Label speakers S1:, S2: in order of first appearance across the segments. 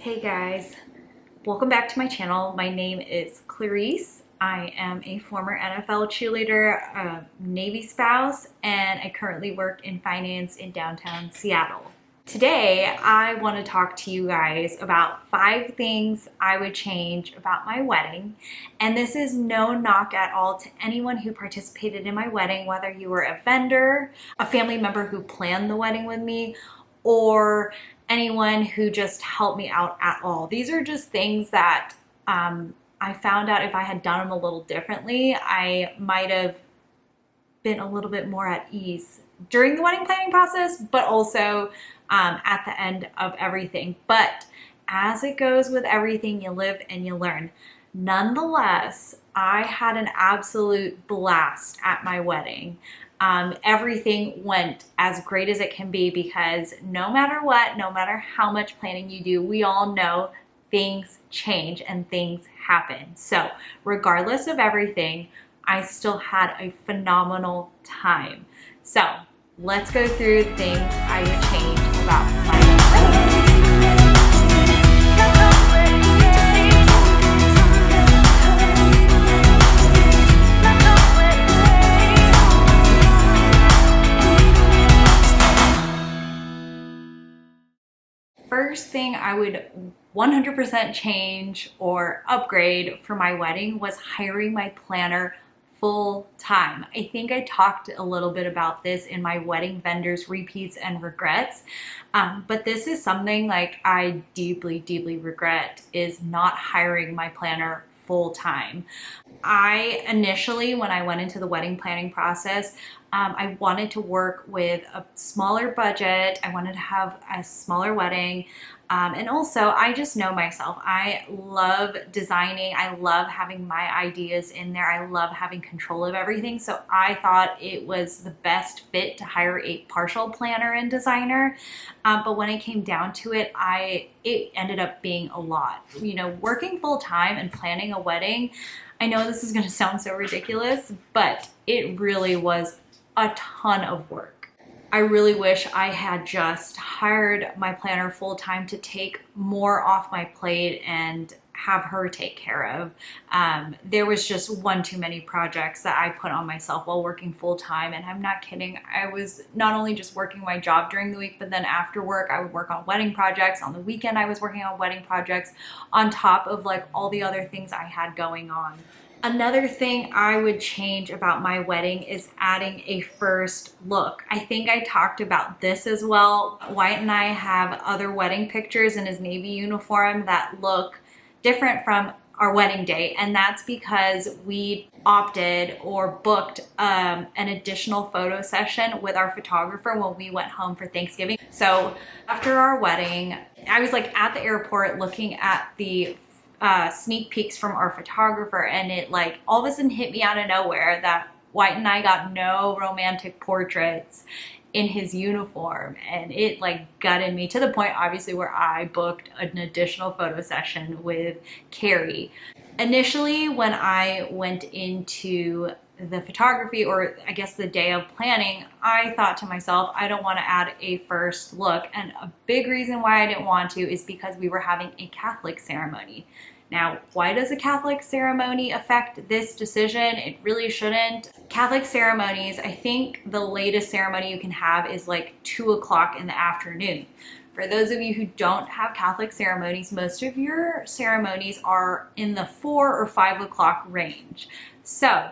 S1: Hey guys, welcome back to my channel. My name is Clarice. I am a former NFL cheerleader, a Navy spouse, and I currently work in finance in downtown Seattle. Today, I want to talk to you guys about 5 things I would change about my wedding. And this is no knock at all to anyone who participated in my wedding, whether you were a vendor, a family member who planned the wedding with me, or anyone who just helped me out at all. These are just things that I found out if I had done them a little differently, I might have been a little bit more at ease during the wedding planning process, but also at the end of everything. But as it goes with everything, you live and you learn. Nonetheless, I had an absolute blast at my wedding. Everything went as great as it can be because no matter what, no matter how much planning you do, we all know things change and things happen. So regardless of everything, I still had a phenomenal time. So let's go through things I would change about my wedding. First thing I would 100% change or upgrade for my wedding was hiring my planner full time. I think I talked a little bit about this in my wedding vendors, repeats and regrets, but this is something like I deeply, deeply regret is not hiring my planner full time. I initially, when I went into the wedding planning process, I wanted to work with a smaller budget. I wanted to have a smaller wedding. And also, I just know myself. I love designing. I love having my ideas in there. I love having control of everything. So I thought it was the best fit to hire a partial planner and designer. But when it came down to it, it ended up being a lot. You know, working full time and planning a wedding, I know this is going to sound so ridiculous, but it really was a ton of work. I really wish I had just hired my planner full time to take more off my plate and have her take care of. There was just one too many projects that I put on myself while working full time, and I'm not kidding. I was not only just working my job during the week, but then after work I would work on wedding projects. On the weekend I was working on wedding projects on top of like all the other things I had going on. Another thing I would change about my wedding is adding a first look. I think I talked about this as well. Wyatt and I have other wedding pictures in his Navy uniform that look different from our wedding day, and that's because we opted or booked an additional photo session with our photographer when we went home for Thanksgiving. So after our wedding, I was like at the airport looking at the sneak peeks from our photographer, and it like all of a sudden hit me out of nowhere that White and I got no romantic portraits in his uniform, and it like gutted me to the point obviously where I booked an additional photo session with Carrie. Initially, when I went into the photography, or I guess the day of planning, I thought to myself, I don't want to add a first look. And a big reason why I didn't want to is because we were having a Catholic ceremony. Now, why does a Catholic ceremony affect this decision? It really shouldn't. Catholic ceremonies, I think the latest ceremony you can have is like 2 o'clock in the afternoon. For those of you who don't have Catholic ceremonies, most of your ceremonies are in the 4 or 5 o'clock range. So,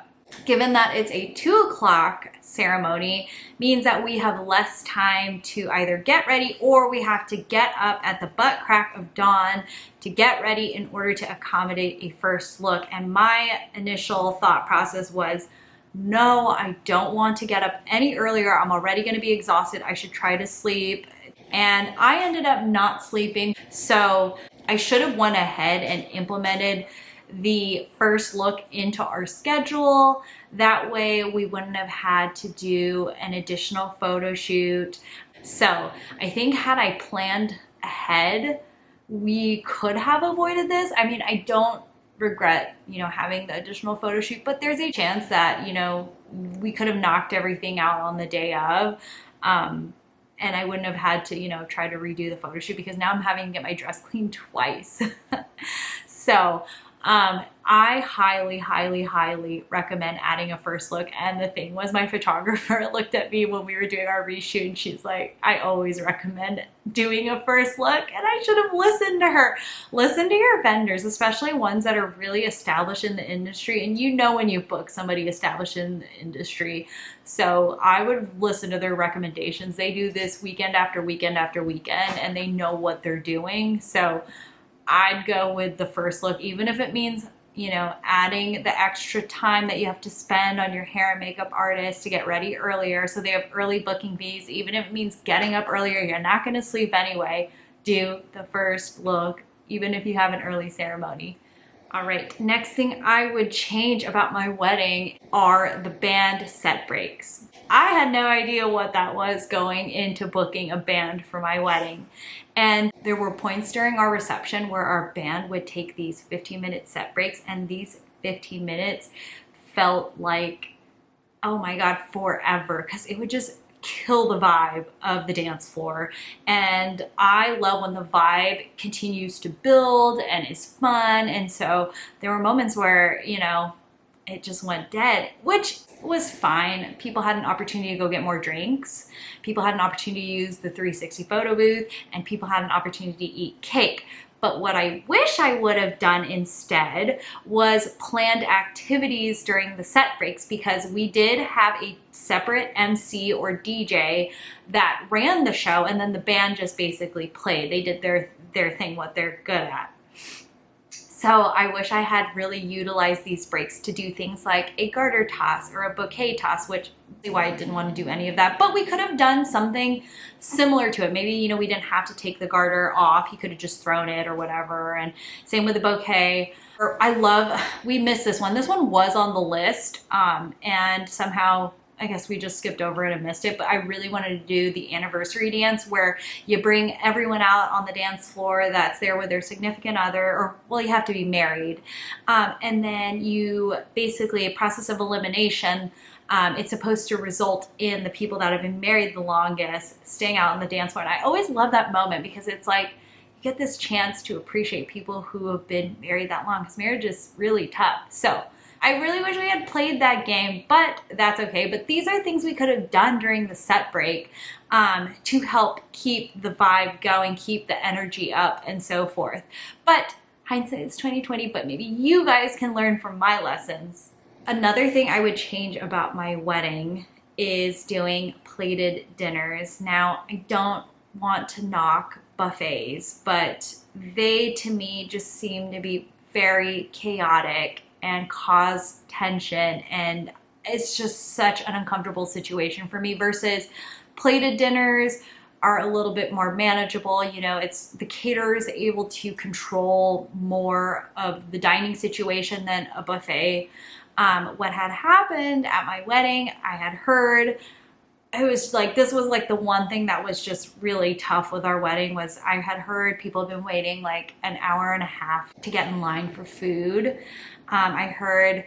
S1: given that it's a 2 o'clock ceremony, means that we have less time to either get ready, or we have to get up at the butt crack of dawn to get ready in order to accommodate a first look. And my initial thought process was, no, I don't want to get up any earlier. I'm already going to be exhausted. I should try to sleep. And I ended up not sleeping. So I should have went ahead and implemented the first look into our schedule. That way we wouldn't have had to do an additional photo shoot. So I think had I planned ahead, we could have avoided this. I mean, I don't regret, having the additional photo shoot, but there's a chance that, we could have knocked everything out on the day of. and I wouldn't have had to, you know, try to redo the photo shoot because now I'm having to get my dress cleaned twice. So I highly, highly, highly recommend adding a first look. And the thing was, my photographer looked at me when we were doing our reshoot and she's like, I always recommend doing a first look. And I should have listened to her. Listen to your vendors, especially ones that are really established in the industry. And you know when you book somebody established in the industry. So I would listen to their recommendations. They do this weekend after weekend after weekend, and they know what they're doing. So I'd go with the first look, even if it means, you know, adding the extra time that you have to spend on your hair and makeup artist to get ready earlier. So they have early booking fees. Even if it means getting up earlier, you're not going to sleep anyway. Do the first look, even if you have an early ceremony. All right, next thing I would change about my wedding are the band set breaks. I had no idea what that was going into booking a band for my wedding. And there were points during our reception where our band would take these 15-minute set breaks, and these 15 minutes felt like, oh my God, forever, because it would just kill the vibe of the dance floor. And I love when the vibe continues to build and is fun. And so there were moments where, you know, it just went dead, which was fine. People had an opportunity to go get more drinks. People had an opportunity to use the 360 photo booth, and people had an opportunity to eat cake. But what I wish I would have done instead was planned activities during the set breaks, because we did have a separate MC or DJ that ran the show, and then the band just basically played. They did their thing, what they're good at. So I wish I had really utilized these breaks to do things like a garter toss or a bouquet toss, which is why I didn't want to do any of that. But we could have done something similar to it. Maybe, you know, we didn't have to take the garter off. He could have just thrown it or whatever. And same with the bouquet. Or we missed this one. This one was on the list, and somehow I guess we just skipped over it and missed it, but I really wanted to do the anniversary dance where you bring everyone out on the dance floor that's there with their significant other, or, well, you have to be married. And then you basically, a process of elimination, it's supposed to result in the people that have been married the longest staying out on the dance floor. And I always love that moment because it's like, you get this chance to appreciate people who have been married that long, because marriage is really tough. So I really wish we had played that game, but that's okay. But these are things we could have done during the set break to help keep the vibe going, keep the energy up, and so forth. But hindsight is 20/20, but maybe you guys can learn from my lessons. Another thing I would change about my wedding is doing plated dinners. Now, I don't want to knock buffets, but they, to me, just seem to be very chaotic and cause tension, and it's just such an uncomfortable situation for me, versus plated dinners are a little bit more manageable. You know, it's the caterer is able to control more of the dining situation than a buffet. What had happened at my wedding, I had heard, it was like, this was like the one thing that was just really tough with our wedding, was I had heard people have been waiting like an hour and a half to get in line for food. I heard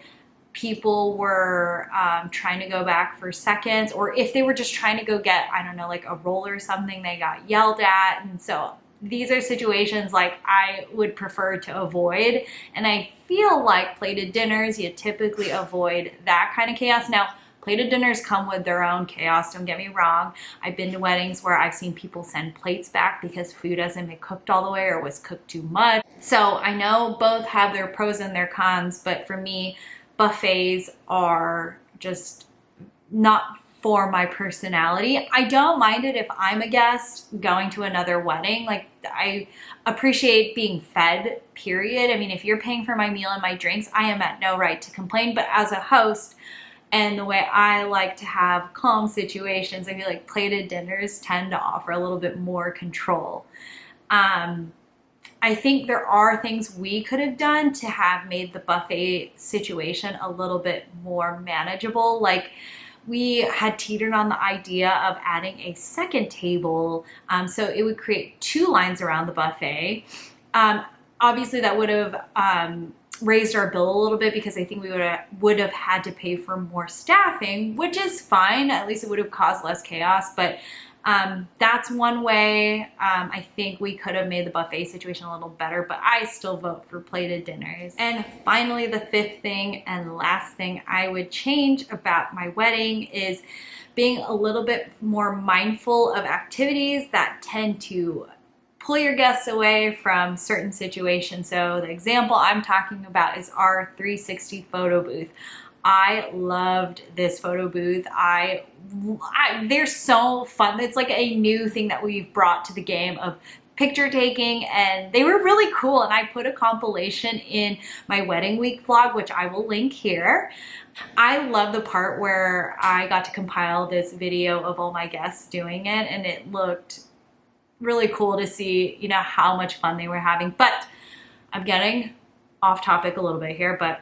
S1: people were trying to go back for seconds, or if they were just trying to go get, I don't know, like a roll or something, they got yelled at. And so these are situations like I would prefer to avoid. And I feel like plated dinners, you typically avoid that kind of chaos. Now, plated dinners come with their own chaos, don't get me wrong. I've been to weddings where I've seen people send plates back because food hasn't been cooked all the way or was cooked too much. So I know both have their pros and their cons, but for me, buffets are just not for my personality. I don't mind it if I'm a guest going to another wedding. Like, I appreciate being fed, period. I mean, if you're paying for my meal and my drinks, I am at no right to complain. But as a host, and the way I like to have calm situations, I feel like plated dinners tend to offer a little bit more control. I think there are things we could have done to have made the buffet situation a little bit more manageable. Like, we had teetered on the idea of adding a second table, so it would create two lines around the buffet. Obviously, that would have raised our bill a little bit, because I think we would have had to pay for more staffing, which is fine. At least it would have caused less chaos. But That's one way. I think we could have made the buffet situation a little better, but I still vote for plated dinners. And finally, the fifth thing and last thing I would change about my wedding is being a little bit more mindful of activities that tend to pull your guests away from certain situations. So the example I'm talking about is our 360 photo booth. I loved this photo booth. They're so fun. It's like a new thing that we've brought to the game of picture taking, and they were really cool. And I put a compilation in my wedding week vlog, which I will link here. I love the part where I got to compile this video of all my guests doing it, and it looked really cool to see, you know, how much fun they were having. But I'm getting off topic a little bit here, but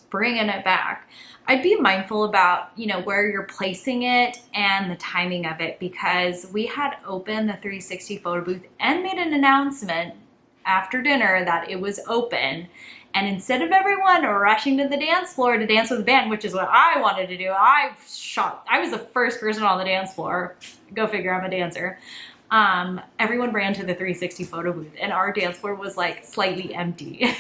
S1: bringing it back, I'd be mindful about, you know, where you're placing it and the timing of it, because we had opened the 360 photo booth and made an announcement after dinner that it was open. And instead of everyone rushing to the dance floor to dance with the band, which is what I wanted to do, I was the first person on the dance floor. Go figure, I'm a dancer. Everyone ran to the 360 photo booth, and our dance floor was like slightly empty.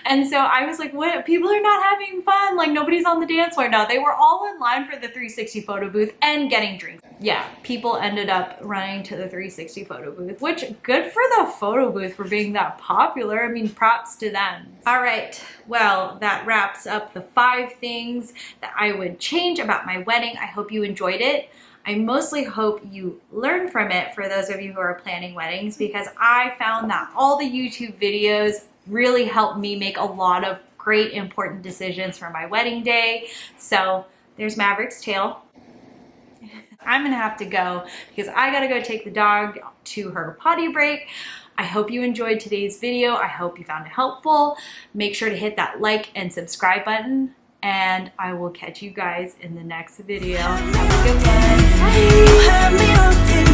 S1: And so I was like, what? People are not having fun. Like, nobody's on the dance floor. No, they were all in line for the 360 photo booth and getting drinks. Yeah, people ended up running to the 360 photo booth, which good for the photo booth for being that popular. I mean, props to them. All right, well, that wraps up the 5 things that I would change about my wedding. I hope you enjoyed it. I mostly hope you learn from it for those of you who are planning weddings, because I found that all the YouTube videos really helped me make a lot of great important decisions for my wedding day. So there's Maverick's tail. I'm gonna have to go because I gotta go take the dog to her potty break. I hope you enjoyed today's video. I hope you found it helpful. Make sure to hit that like and subscribe button, and I will catch you guys in the next video. Have a good one. Bye.